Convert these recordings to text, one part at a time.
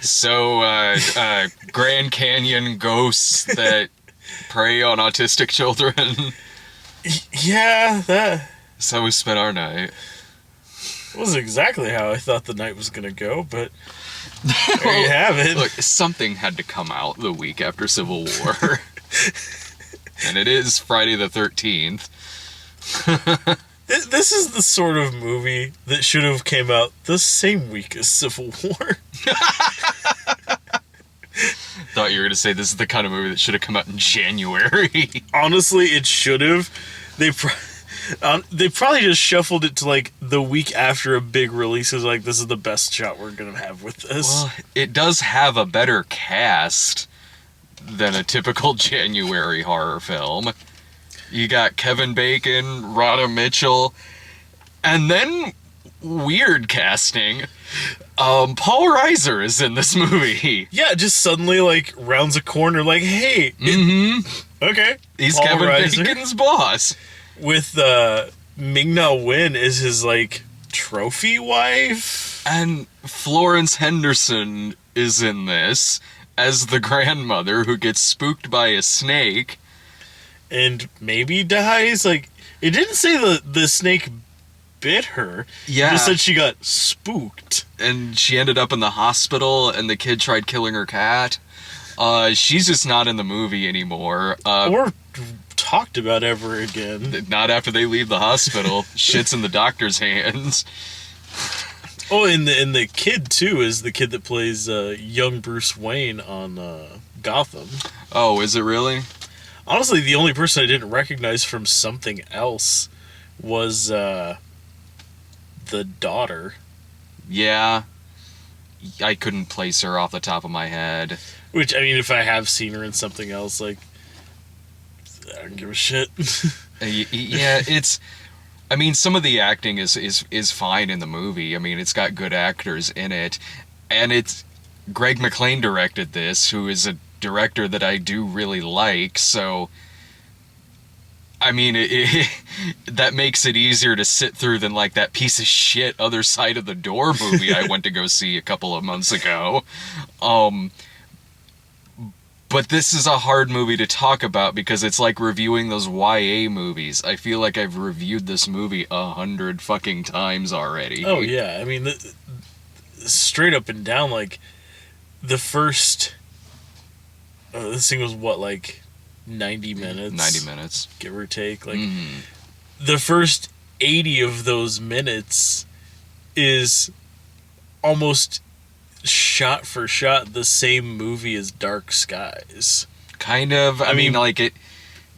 So, Grand Canyon ghosts that prey on autistic children. Yeah, that That's how we spent our night. wasn't exactly how I thought the night was gonna go, but there you have it. Look, something had to come out the week after Civil War. And it is Friday the 13th. This is the sort of movie that should have came out the same week as Civil War. Thought you were going to say this is the kind of movie that should have come out in January. Honestly, it should have. They probably just shuffled it to like the week after a big release. Is like, this is the best shot we're gonna have with this. Well, it does have a better cast than a typical January horror film. You got Kevin Bacon, Rhoda Mitchell, and then weird casting. Paul Reiser is in this movie. Yeah, just suddenly like rounds a corner, like, hey, okay, He's Paul Kevin Reiser. Bacon's boss. With Ming-Na Wen as his like trophy wife. And Florence Henderson is in this as the grandmother who gets spooked by a snake. And maybe dies. Like, it didn't say the snake bit her. Yeah. It just said she got spooked. And she ended up in the hospital, and the kid tried killing her cat. She's just not in the movie anymore. Or talked about ever again. Not after they leave the hospital. Shit's in the doctor's hands. Oh, and the kid, too, is the kid that plays young Bruce Wayne on Gotham. Oh, is it really? Honestly, the only person I didn't recognize from something else was the daughter. Yeah. I couldn't place her off the top of my head. Which, I mean, if I have seen her in something else, like, I don't give a shit. Yeah, it's... I mean, some of the acting is fine in the movie. I mean, it's got good actors in it. And it's... Greg McLean directed this, who is a director that I do really like, so... I mean, that makes it easier to sit through than, like, that piece of shit Other Side of the Door movie I went to go see a couple of months ago. But this is a hard movie to talk about because it's like reviewing those YA movies. I feel like I've reviewed this movie 100 fucking times already. Oh, yeah. I mean, straight up and down, like, the first... this thing was, what, like, 90 minutes? 90 minutes. Give or take. Like, the first 80 of those minutes is almost shot for shot the same movie as Dark Skies. Kind of. I mean, like it...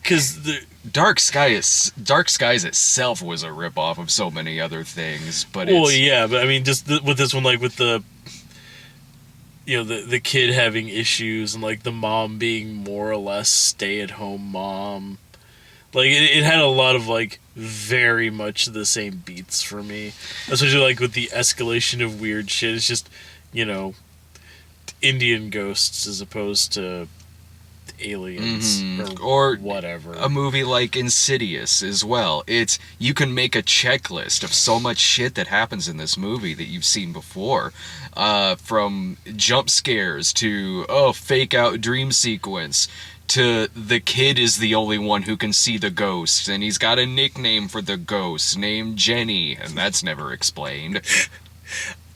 Because Dark Skies itself was a ripoff of so many other things, but well, yeah, but I mean, just with this one, like, with the... You know, the kid having issues and, like, the mom being more or less stay-at-home mom. Like, it had a lot of, like, very much the same beats for me. Especially, like, with the escalation of weird shit. It's just, you know, Indian ghosts as opposed to aliens or whatever. A movie like Insidious as well. It's, you can make a checklist of so much shit that happens in this movie that you've seen before. From jump scares to, fake out dream sequence, to the kid is the only one who can see the ghost, and he's got a nickname for the ghost named Jenny, and that's never explained.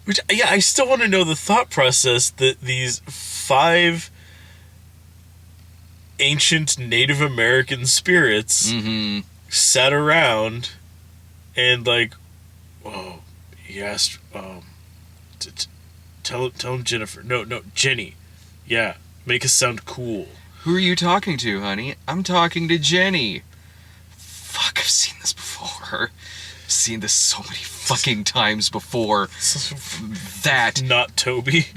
Which, yeah, I still want to know the thought process that these 5 ancient Native American spirits sat around and, like, he asked, tell him Jennifer. No, Jenny. Yeah, make us sound cool. Who are you talking to, honey? I'm talking to Jenny. Fuck, I've seen this before. I've seen this so many fucking times before. That. Not Toby.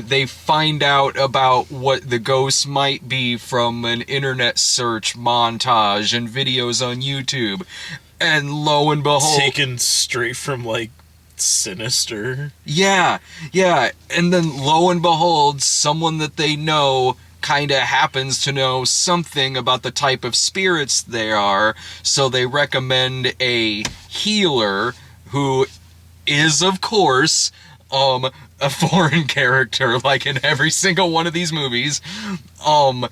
They find out about what the ghost might be from an internet search montage and videos on YouTube. And lo and behold... Taken straight from, like, Sinister. Yeah. And then lo and behold, someone that they know kind of happens to know something about the type of spirits they are, so they recommend a healer who is, of course, a foreign character, like in every single one of these movies, and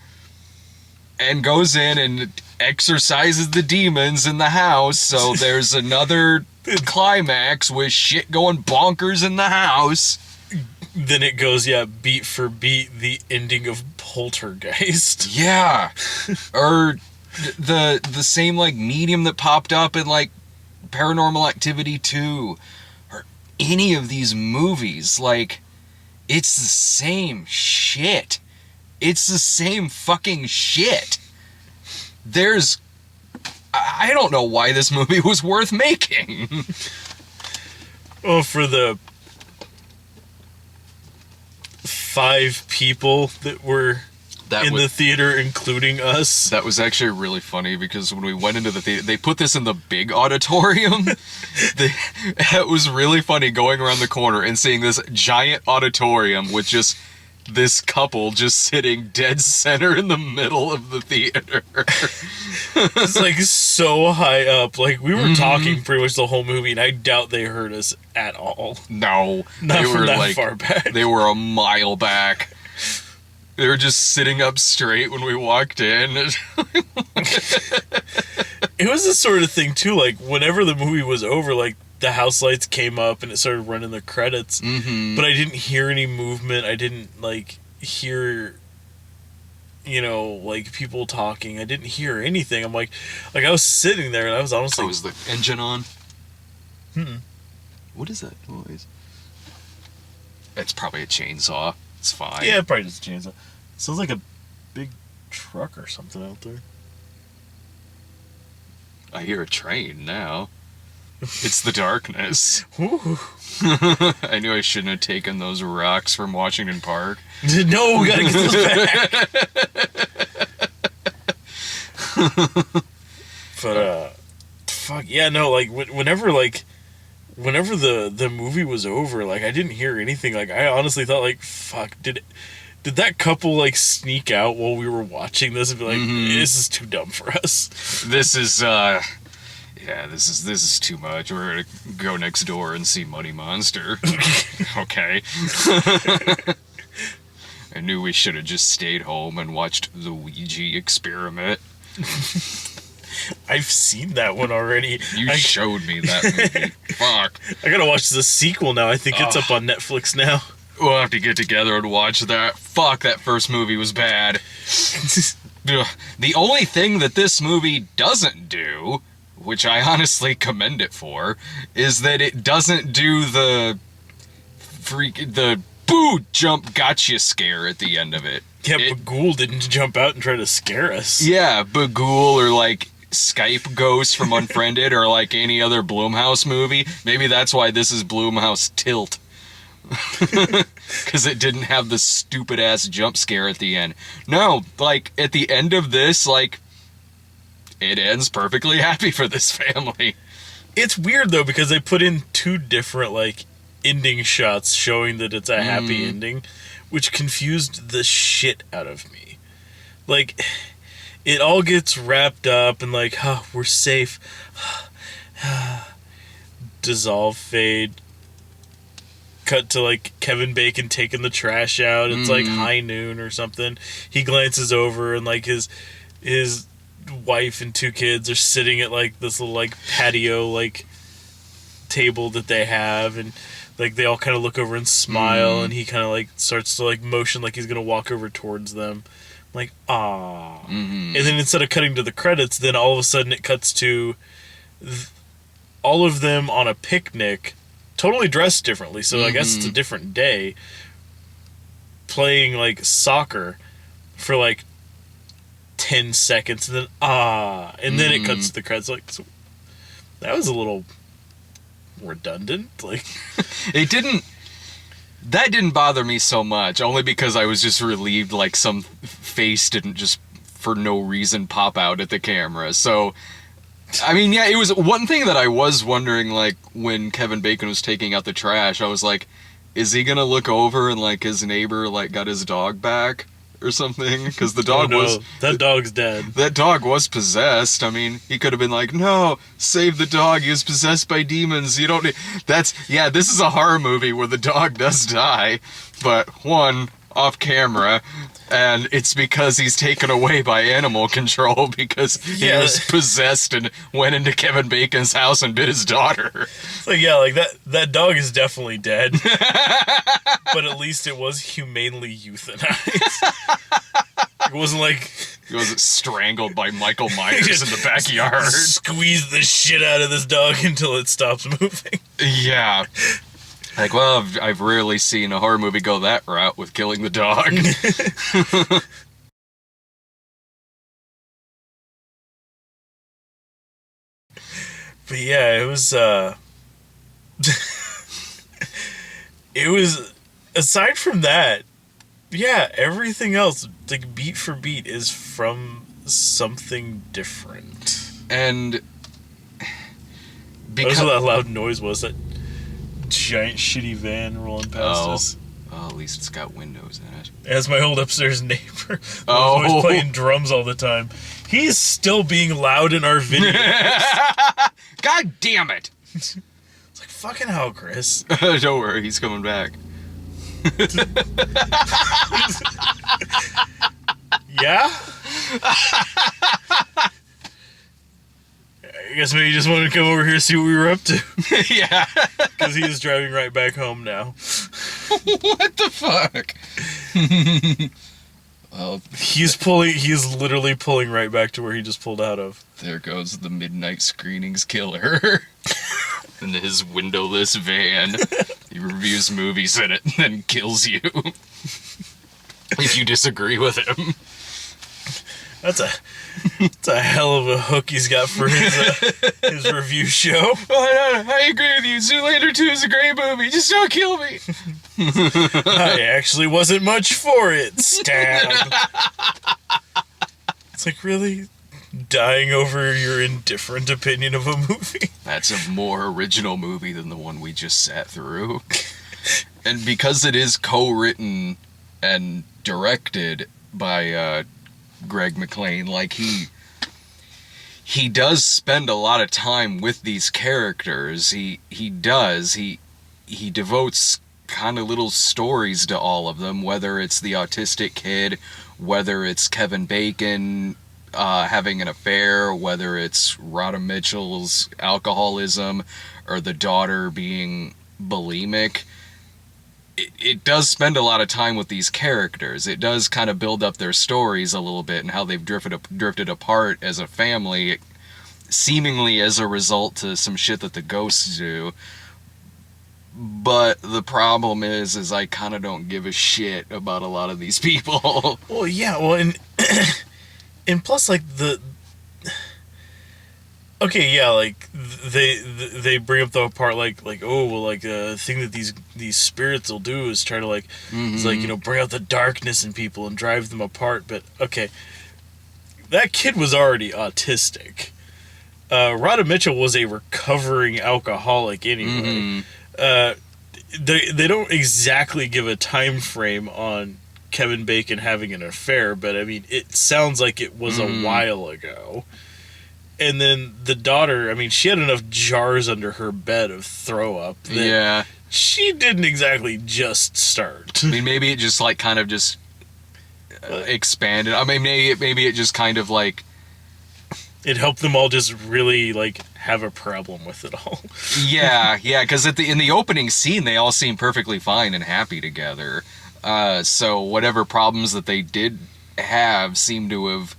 goes in and exorcises the demons in the house, so there's another climax with shit going bonkers in the house. Then it goes, beat for beat, the ending of Poltergeist. Yeah. Or the same, like, medium that popped up in, like, Paranormal Activity 2. Or any of these movies. Like, it's the same shit. It's the same fucking shit. I don't know why this movie was worth making. Oh, for the 5 people that were the theater, including us. That was actually really funny, because when we went into the theater, they put this in the big auditorium. It was really funny going around the corner and seeing this giant auditorium with just this couple just sitting dead center in the middle of the theater. It's like so high up. Like, we were talking pretty much the whole movie, and I doubt they heard us at all. No. Not from that far back. They were a mile back. They were just sitting up straight when we walked in. It was the sort of thing, too, like, whenever the movie was over, like, the house lights came up and it started running the credits. Mm-hmm. But I didn't hear any movement. I didn't, like, hear, like, people talking. I didn't hear anything. I'm like, I was sitting there and I was honestly... Oh, is the engine on? Hmm. What is that noise? It's probably a chainsaw. It's fine. Yeah, probably just a chainsaw. It sounds like a big truck or something out there. I hear a train now. It's the darkness. I knew I shouldn't have taken those rocks from Washington Park. No, we gotta get those back. But, fuck, yeah, no, like, whenever the movie was over, like, I didn't hear anything. Like, I honestly thought, like, fuck, did that couple, like, sneak out while we were watching this and be like, this is too dumb for us? This is, this is too much. We're gonna go next door and see Money Monster. Okay. I knew we should have just stayed home and watched the Ouija Experiment. I've seen that one already. You showed me that movie. Fuck. I gotta watch the sequel now. I think it's up on Netflix now. We'll have to get together and watch that. Fuck, that first movie was bad. The only thing that this movie doesn't do, which I honestly commend it for, is that it doesn't do the boo jump gotcha scare at the end of it. Yeah, Bagul didn't jump out and try to scare us. Yeah, Bagul, or like Skype Ghost from Unfriended, or like any other Blumhouse movie. Maybe that's why this is Blumhouse Tilt. Because it didn't have the stupid ass jump scare at the end. No, like at the end of this, like, it ends perfectly happy for this family. It's weird though, because they put in 2 different, like, ending shots showing that it's a happy ending, which confused the shit out of me. Like, it all gets wrapped up and like, we're safe. Dissolve, fade. Cut to, like, Kevin Bacon taking the trash out. It's like high noon or something. He glances over and, like, his wife and 2 kids are sitting at, like, this little, like, patio, like, table that they have, and, like, they all kind of look over and smile, and he kind of, like, starts to, like, motion like he's gonna walk over towards them. I'm like, ah. And then instead of cutting to the credits, then all of a sudden it cuts to all of them on a picnic, totally dressed differently, so I guess it's a different day, playing, like, soccer for, like, 10 seconds, and then and then it cuts to the credits. Like, so that was a little redundant. Like, that didn't bother me so much, only because I was just relieved, like, some face didn't just for no reason pop out at the camera. So I mean, yeah, it was one thing that I was wondering, like, when Kevin Bacon was taking out the trash, I was like, is he gonna look over and, like, his neighbor, like, got his dog back? or something, because the dog that dog's dead. That dog was possessed. I mean, he could have been like, no, save the dog. He was possessed by demons. You don't need... This is a horror movie where the dog does die, but one, off camera, and it's because he's taken away by animal control because he was possessed and went into Kevin Bacon's house and bit his daughter. So that dog is definitely dead. But at least it was humanely euthanized. It wasn't like... He wasn't strangled by Michael Myers in the backyard. Squeeze the shit out of this dog until it stops moving. Yeah. Like, well, I've rarely seen a horror movie go that route with killing the dog. But yeah, it was, it was, aside from that, yeah, everything else, like, beat for beat, is from something different. And... Because... What that loud noise was, that giant shitty van rolling past us. Oh, at least it's got windows in it. As my old upstairs neighbor, who's always playing drums all the time. He's still being loud in our video. God damn it! It's like, fucking hell, Chris. Don't worry, he's coming back. Yeah? I guess maybe you just wanted to come over here and see what we were up to. Yeah. Because he is driving right back home now. What the fuck? Well, he's literally pulling right back to where he just pulled out of. There goes the midnight screenings killer. In his windowless van. He reviews movies in it and then kills you. If you disagree with him. That's a hell of a hook he's got for his review show. I agree with you. Zoolander 2 is a great movie. Just don't kill me. I actually wasn't much for it. Stab. It's like, really? Dying over your indifferent opinion of a movie? That's a more original movie than the one we just sat through. And because it is co-written and directed by Greg McLean, like, he does spend a lot of time with these characters. He devotes kind of little stories to all of them, whether it's the autistic kid, whether it's Kevin Bacon having an affair, whether it's Rhoda Mitchell's alcoholism, or the daughter being bulimic. It does spend a lot of time with these characters. It does kind of build up their stories a little bit and how they've drifted apart as a family, seemingly as a result to some shit that the ghosts do. But the problem is I kind of don't give a shit about a lot of these people. Well, yeah, well, and plus, like, okay, yeah, like, they bring up the part, like, oh, well, like, the thing that these spirits will do is try to, like, it's like, you know, bring out the darkness in people and drive them apart. But, okay, that kid was already autistic. Rhoda Mitchell was a recovering alcoholic anyway. They don't exactly give a time frame on Kevin Bacon having an affair, but, I mean, it sounds like it was a while ago. And then the daughter, I mean, she had enough jars under her bed of throw up that Yeah. she didn't exactly just start. I mean, maybe it just, like, kind of just expanded. I mean, maybe it just kind of, like... It helped them all just really, like, have a problem with it all. Yeah, because in the opening scene, they all seem perfectly fine and happy together. So whatever problems that they did have seem to have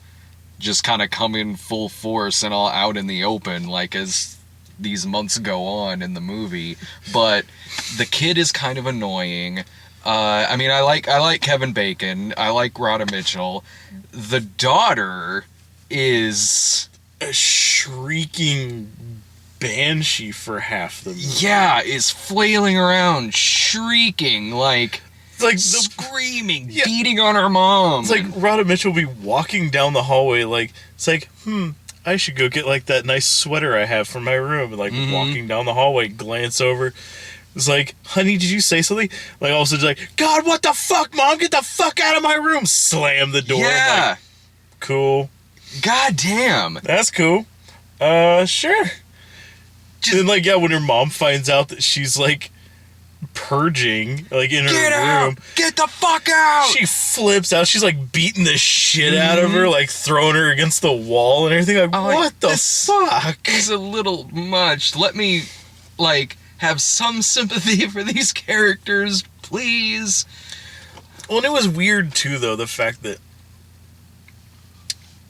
just kind of come in full force and all out in the open, like, as these months go on in the movie. But the kid is kind of annoying. I mean, I like Kevin Bacon. I like Rhoda Mitchell. The daughter is a shrieking banshee for half the movie. Yeah, is flailing around, shrieking, like screaming, Yeah. beating on her mom. It's like Rhoda Mitchell will be walking down the hallway, like, it's like, I should go get, like, that nice sweater I have from my room. And, like, walking down the hallway, glance over. It's like, honey, did you say something? Like, all of a sudden, like, God, what the fuck, Mom? Get the fuck out of my room! Slam the door. Yeah. Like, cool. God damn. That's cool. Sure. Just And like, yeah, when her mom finds out that she's like purging, like in her get room, out. Get the fuck out. she flips out. She's like beating the shit out of her, like throwing her against the wall and everything. Like, I'm like, what the this fuck? is a little much. Let me, like, have some sympathy for these characters, please. Well, and it was weird too, though, the fact that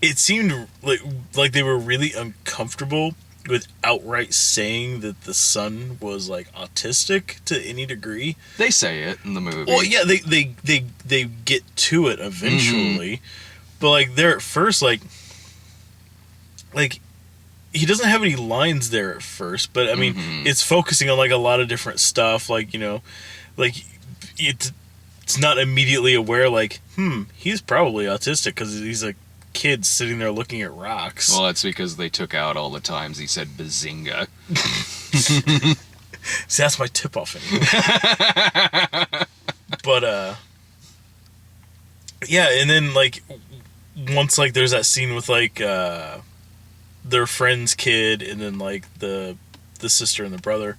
it seemed like they were really uncomfortable with outright saying that the son was like autistic to any degree. They say it in the movie. Well, yeah, they get to it eventually, but like there at first, like he doesn't have any lines there at first, but I mean, it's focusing on like a lot of different stuff, like, you know, like it's not immediately aware, like, he's probably autistic because he's a kid sitting there looking at rocks. Well, that's because they took out all the times he said bazinga. See, that's my tip off anyway. But yeah, and then like once like there's that scene with like their friend's kid, and then like the sister and the brother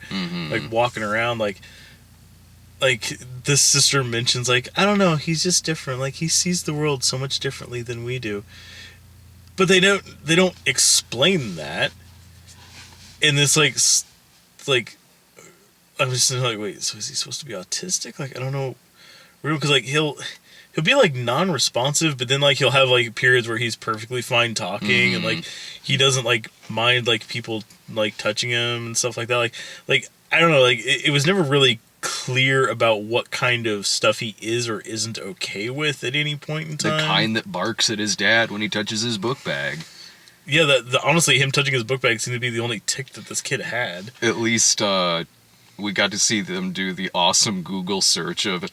like walking around, like the sister mentions, like, I don't know, he's just different, like he sees the world so much differently than we do, but they don't explain that. And it's like I'm just like, wait, so is he supposed to be autistic? Like, I don't know, because like he'll be like non-responsive, but then like he'll have like periods where he's perfectly fine talking, and like he doesn't like mind like people like touching him and stuff like that. Like I don't know, like it was never really clear about what kind of stuff he is or isn't okay with at any point in time. The kind that barks at his dad when he touches his book bag. Yeah, the honestly, him touching his book bag seemed to be the only tick that this kid had. At least we got to see them do the awesome Google search of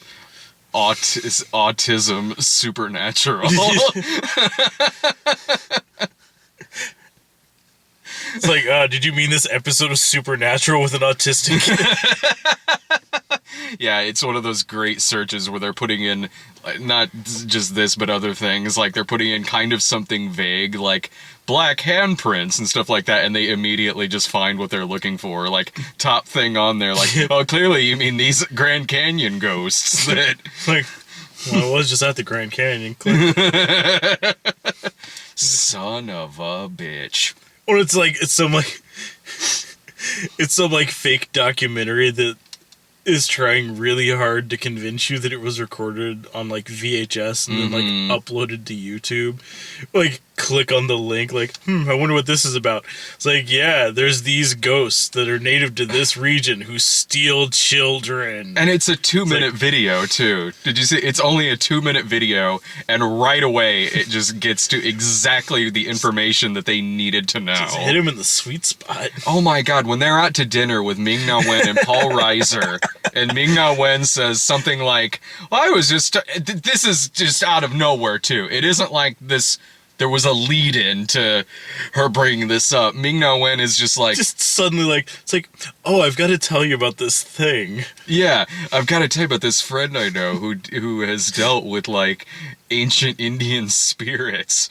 autism supernatural. It's like, did you mean this episode of Supernatural with an autistic kid? Yeah, it's one of those great searches where they're putting in, not just this, but other things. Like, they're putting in kind of something vague, like black handprints and stuff like that, and they immediately just find what they're looking for. Like, top thing on there, like, oh, clearly you mean these Grand Canyon ghosts. That... Like, well, I was just at the Grand Canyon. Son of a bitch. Or it's some fake documentary that is trying really hard to convince you that it was recorded on like VHS and then like uploaded to YouTube. Like, click on the link, like, I wonder what this is about. It's like, yeah, there's these ghosts that are native to this region who steal children. And it's a 2-minute video too. Did you see? It's only a 2-minute video, and right away it just gets to exactly the information that they needed to know. Just hit him in the sweet spot. Oh my god, when they're out to dinner with Ming Na Wen and Paul Reiser, and Ming Na Wen says something like, well, I was just, this is just out of nowhere too. It isn't like this, there was a lead-in to her bringing this up. Ming Na Wen is just like... Just suddenly like, it's like, oh, I've got to tell you about this thing. Yeah, I've got to tell you about this friend I know who has dealt with, like, ancient Indian spirits.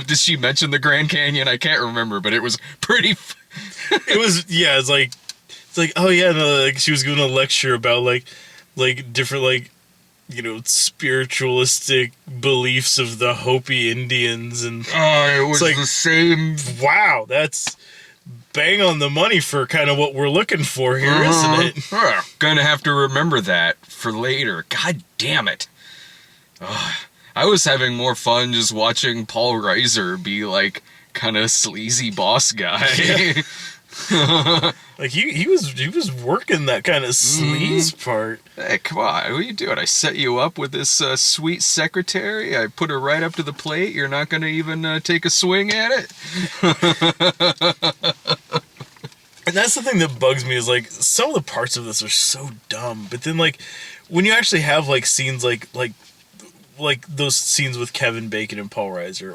Did she mention the Grand Canyon? I can't remember, but it was pretty... It was, yeah, it's like, oh yeah, no, like she was giving a lecture about like different, like, you know, spiritualistic beliefs of the Hopi Indians, and it was like the same. Wow, that's bang on the money for kind of what we're looking for here, isn't it? Gonna have to remember that for later. God damn it. I was having more fun just watching Paul Reiser be like kind of sleazy boss guy. Yeah. Like he was working that kind of sleaze part. Hey, come on, what are you doing? I set you up with this sweet secretary. I put her right up to the plate. You're not gonna even take a swing at it? And that's the thing that bugs me, is like some of the parts of this are so dumb, but then like when you actually have like scenes like those scenes with Kevin Bacon and Paul Reiser,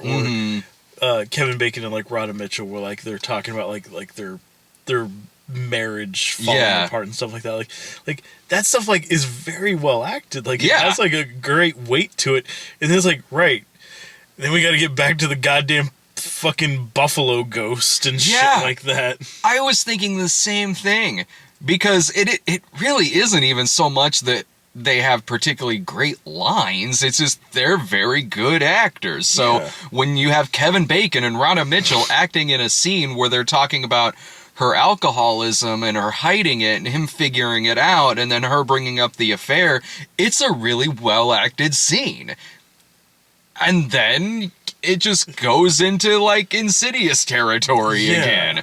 or Kevin Bacon and like Radha Mitchell, where like they're talking about like their marriage falling apart and stuff like that. Like that stuff like is very well acted. Like it Yeah. has like a great weight to it. And then it's like, right. Then we got to get back to the goddamn fucking buffalo ghost and shit like that. I was thinking the same thing, because it really isn't even so much that they have particularly great lines. It's just they're very good actors. So when you have Kevin Bacon and Rhoda Mitchell acting in a scene where they're talking about her alcoholism and her hiding it and him figuring it out and then her bringing up the affair, it's a really well acted scene. And then it just goes into like Insidious territory again.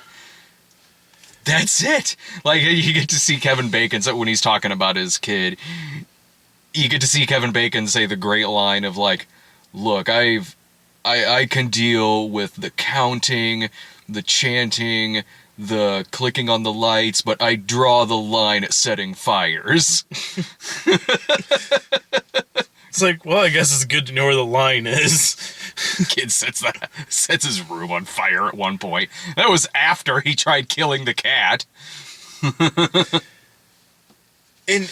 That's it. Like, you get to see Kevin Bacon, so when he's talking about his kid, you get to see Kevin Bacon say the great line of like, look, I can deal with the counting, the chanting, the clicking on the lights, but I draw the line at setting fires. It's like, well, I guess it's good to know where the line is. Kid sets his room on fire at one point. That was after he tried killing the cat. and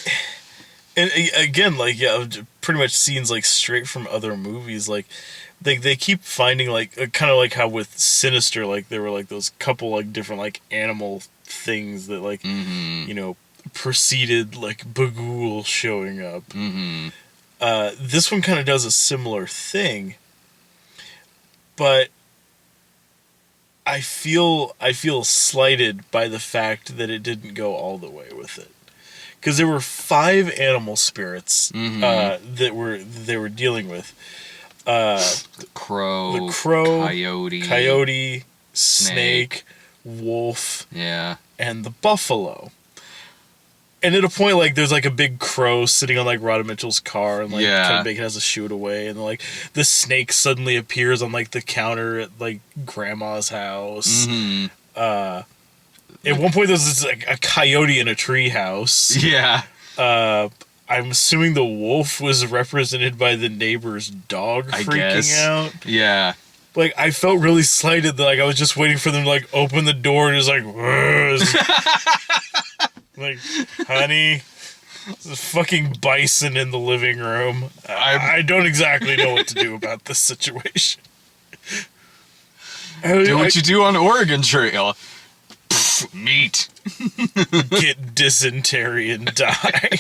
again, like, yeah, pretty much scenes like straight from other movies. Like they keep finding like kind of like how with Sinister, like there were like those couple like different like animal things that like you know preceded like Bagul showing up. This one kind of does a similar thing, but I feel slighted by the fact that it didn't go all the way with it, because there were 5 animal spirits that they were dealing with. The crow, coyote, snake, wolf, and the buffalo. And at a point, like, there's, like, a big crow sitting on, like, Rhoda Mitchell's car, and, like, Kevin Bacon has to shoo it away, and, like, the snake suddenly appears on, like, the counter at, like, Grandma's house. At one point, there's this, like, a coyote in a tree house. I'm assuming the wolf was represented by the neighbor's dog freaking out. Like, I felt really slighted that, like, I was just waiting for them to, like, open the door and just, like, like, honey, there's a fucking bison in the living room. I don't exactly know what to do about this situation. Do what you do on Oregon Trail. Meat. Get dysentery and die.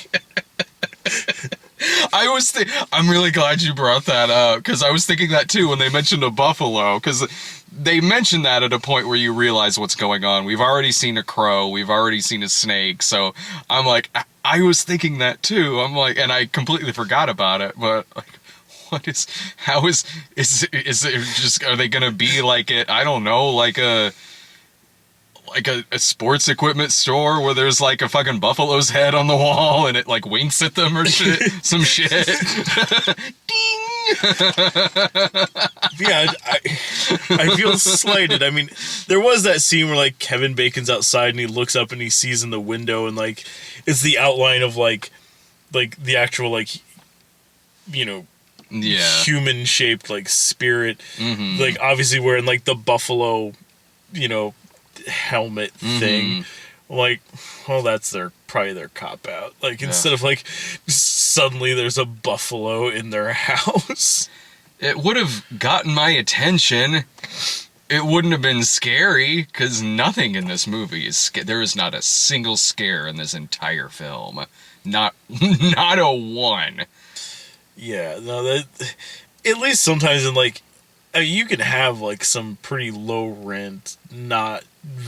I'm really glad you brought that up, because I was thinking that too when they mentioned a buffalo, because they mentioned that at a point where you realize what's going on. We've already seen a crow, we've already seen a snake, so I'm like, I was thinking that too. I'm like, and I completely forgot about it, but like, is it just, are they gonna be like it, I don't know, like a sports equipment store where there's like a fucking buffalo's head on the wall and it like winks at them or shit, some shit. Ding. Yeah, I feel slighted. I mean, there was that scene where like Kevin Bacon's outside and he looks up and he sees in the window and like it's the outline of like the actual like, you know, human shaped like spirit, like obviously wearing like the buffalo, you know, helmet thing. Like, well, that's probably their cop out. Like, instead of like suddenly there's a buffalo in their house, it would have gotten my attention. It wouldn't have been scary, because nothing in this movie is there is not a single scare in this entire film, not a one. Yeah, no, that at least sometimes in like, I mean, you can have like some pretty low rent, not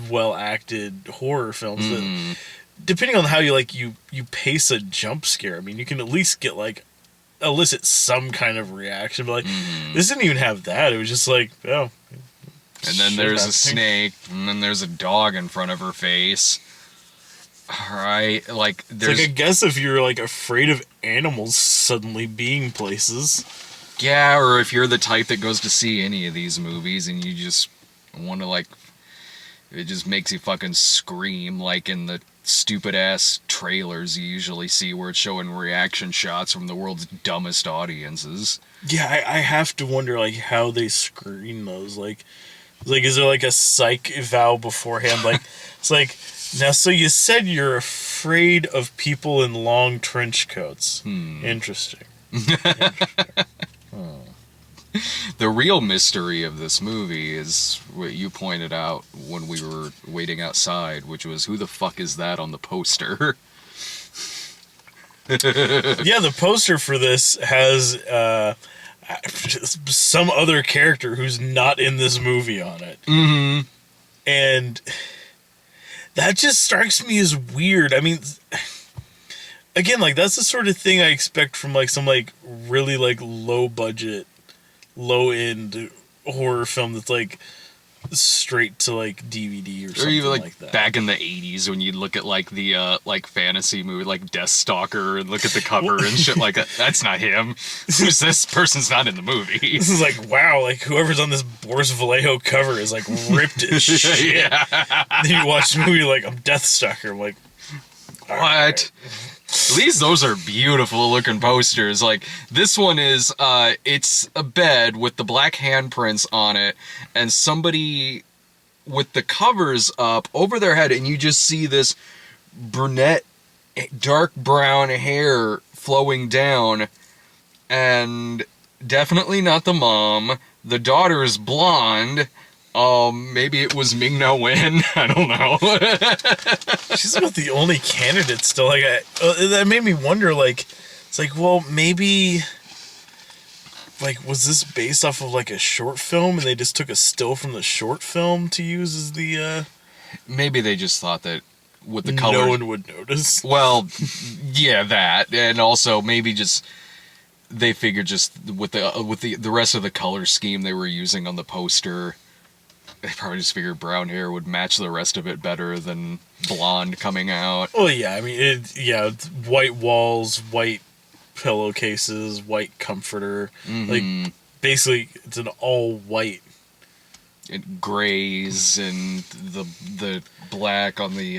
well acted horror films that, depending on how you pace a jump scare, I mean, you can at least get like elicit some kind of reaction. But like, this didn't even have that. It was just like, oh. And then there's a snake, and then there's a dog in front of her face. All right, like there's. It's like, I guess if you're like afraid of animals suddenly being places. Yeah, or if you're the type that goes to see any of these movies and you just want to, like, it just makes you fucking scream, like in the stupid-ass trailers you usually see where it's showing reaction shots from the world's dumbest audiences. Yeah, I have to wonder, like, how they screen those. Like, Like, is there like a psych eval beforehand? Like, it's like, now, so you said you're afraid of people in long trench coats. Interesting. The real mystery of this movie is what you pointed out when we were waiting outside, which was who the fuck is that on the poster? Yeah, the poster for this has some other character who's not in this movie on it. Mm-hmm. And that just strikes me as weird. I mean, again, like, that's the sort of thing I expect from, like, some, like, really, like, low budget, low end horror film that's, like, straight to, like, DVD or something, Or even like that. back in the 80s when you look at like the like fantasy movie like Deathstalker and look at the cover and shit like that. That's not him. Who's this person's not in the movie. This is like, wow, like, whoever's on this Boris Vallejo cover is, like, ripped as shit. Yeah. And then you watch the movie, like, I'm Deathstalker. I'm like, all What? right. At least those are beautiful looking posters. Like this one is it's a bed with the black handprints on it and somebody with the covers up over their head and you just see this brunette dark brown hair flowing down and definitely not the mom. The daughter is blonde. Maybe it was Ming-Na Wen. I don't know. She's about the only candidate still. Like, that made me wonder, like, it's like, well, maybe, like, was this based off of, like, a short film and they just took a still from the short film to use as the, Maybe they just thought that with the color. no one would notice. Well, yeah, that, and also maybe just they figured just with the rest of the color scheme they were using on the poster, they probably just figured brown hair would match the rest of it better than blonde coming out. Oh, yeah, I mean, it's white walls, white pillowcases, white comforter. Like, basically, it's an all white. And grays and the black on the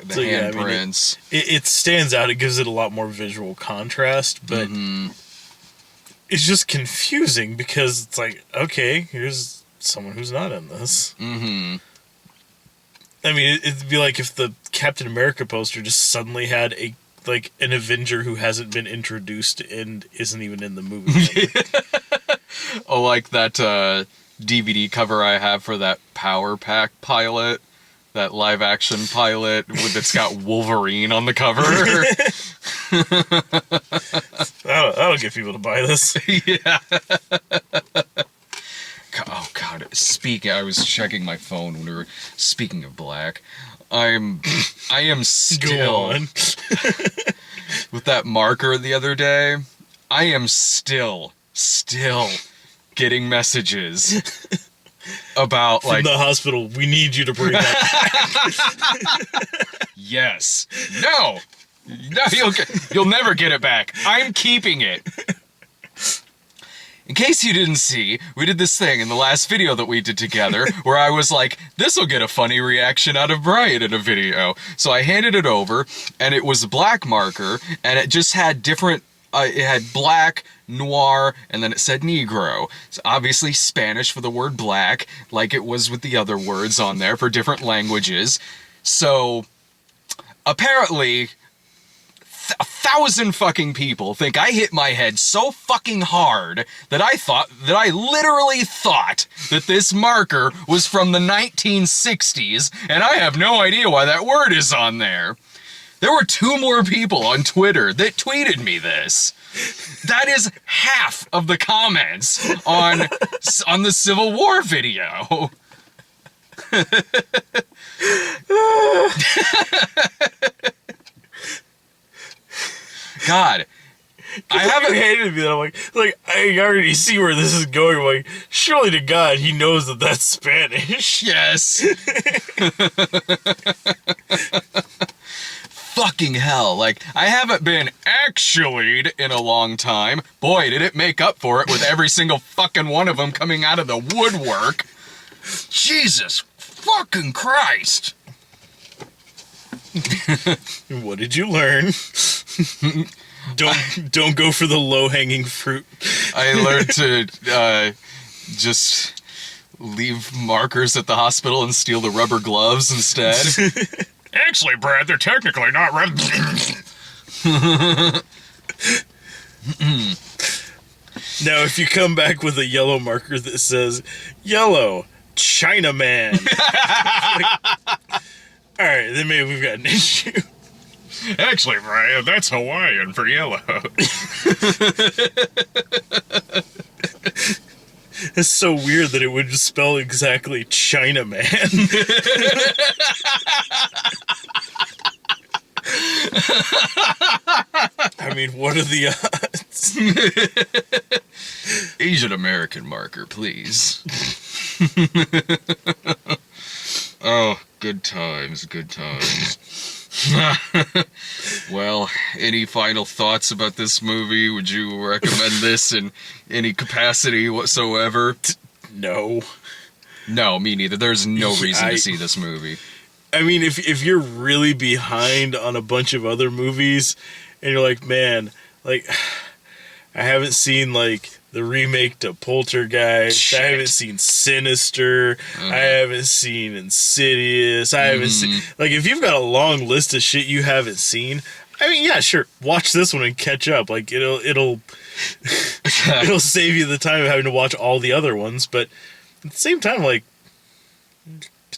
So, yeah, I mean, handprints. It stands out. It gives it a lot more visual contrast, but it's just confusing because it's like, okay, here's someone who's not in this. Mm-hmm. I mean, it'd be like if the Captain America poster just suddenly had an Avenger who hasn't been introduced and isn't even in the movie. Oh, like that DVD cover I have for that Power Pack pilot, that live action pilot that's got Wolverine on the cover. That'll get people to buy this. Yeah. Oh God! I was checking my phone when we were speaking of black. I am Go still on. with that marker the other day. I am still getting messages about From like the hospital, we need you to bring that. yes, no, you'll never get it back. I'm keeping it. In case you didn't see, we did this thing in the last video that we did together where I was like, this'll get a funny reaction out of Brian in a video. So I handed it over, and it was a black marker, and it just had different, it had black, noir, and then it said Negro. So obviously Spanish for the word black, like it was with the other words on there for different languages. So apparently 1,000 fucking people think I hit my head so fucking hard that I literally thought that this marker was from the 1960s, and I have no idea why that word is on there. There were 2 more people on Twitter that tweeted me this. That is half of the comments on the Civil War video. God, I haven't hated me that I'm like I already see where this is going. I'm like, surely to God, he knows that that's Spanish. Yes. Fucking hell. Like, I haven't been actually in a long time. Boy, did it make up for it with every single fucking one of them coming out of the woodwork. Jesus fucking Christ. What did you learn? Don't go for the low-hanging fruit. I learned to just leave markers at the hospital and steal the rubber gloves instead. Actually, Brad, they're technically not rubber. Now, if you come back with a yellow marker that says "Yellow Chinaman," all right, then maybe we've got an issue. Actually, Brad, that's Hawaiian for yellow. It's so weird that it would spell exactly Chinaman. I mean, what are the odds? Asian American marker, please. Oh, good times, good times. Well, any final thoughts about this movie? Would you recommend this in any capacity whatsoever? No. No, me neither. There's no reason to see this movie. I mean, if you're really behind on a bunch of other movies, and you're like, man, like, I haven't seen, like, the remake to Poltergeist. Shit. I haven't seen Sinister. I haven't seen Insidious. I haven't seen... Like, if you've got a long list of shit you haven't seen, I mean, yeah, sure, watch this one and catch up. Like, it'll it'll save you the time of having to watch all the other ones, but at the same time, like,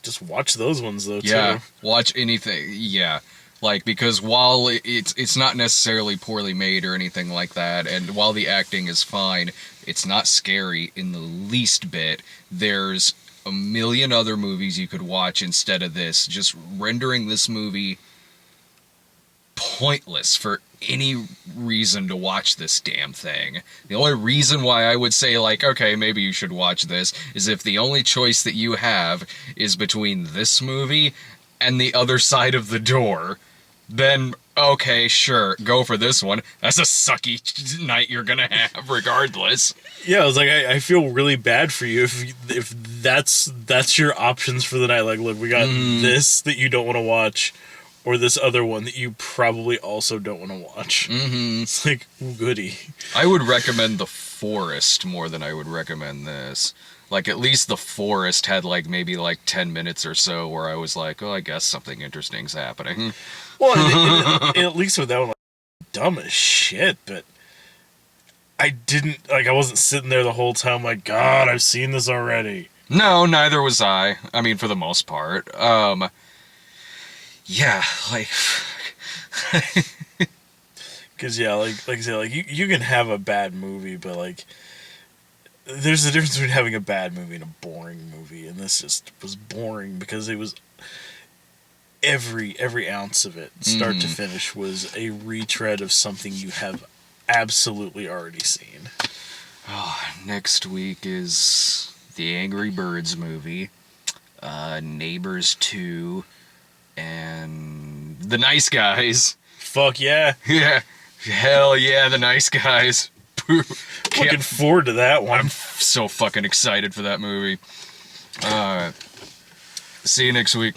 just watch those ones, though, Yeah, too. watch anything. Yeah. Like, because while it's not necessarily poorly made or anything like that, and while the acting is fine, it's not scary in the least bit. There's a million other movies you could watch instead of this, just rendering this movie pointless for any reason to watch this damn thing. The only reason why I would say, like, okay, maybe you should watch this, is if the only choice that you have is between this movie and The Other Side of the Door, then okay, sure, go for this one. That's a sucky night you're gonna have regardless. Yeah, I was like, I feel really bad for you if that's your options for the night. Like, look, we got this that you don't want to watch, or this other one that you probably also don't want to watch. It's like, ooh, goody. I would recommend The Forest more than I would recommend this. Like, at least The Forest had, like, maybe, like, 10 minutes or so where I was like, oh, I guess something interesting's happening. Well, and at least with that one, like, dumb as shit, but I didn't, like, I wasn't sitting there the whole time like, God, I've seen this already. No, neither was I. I mean, for the most part. Yeah, like... Because, yeah, like I said, like, you can have a bad movie, but, like, there's a difference between having a bad movie and a boring movie, and this just was boring because it was every ounce of it, start to finish, was a retread of something you have absolutely already seen. Oh, next week is the Angry Birds movie, Neighbors 2, and The Nice Guys. Fuck yeah. Yeah, hell yeah, The Nice Guys. Looking forward to that one. I'm so fucking excited for that movie. See you next week.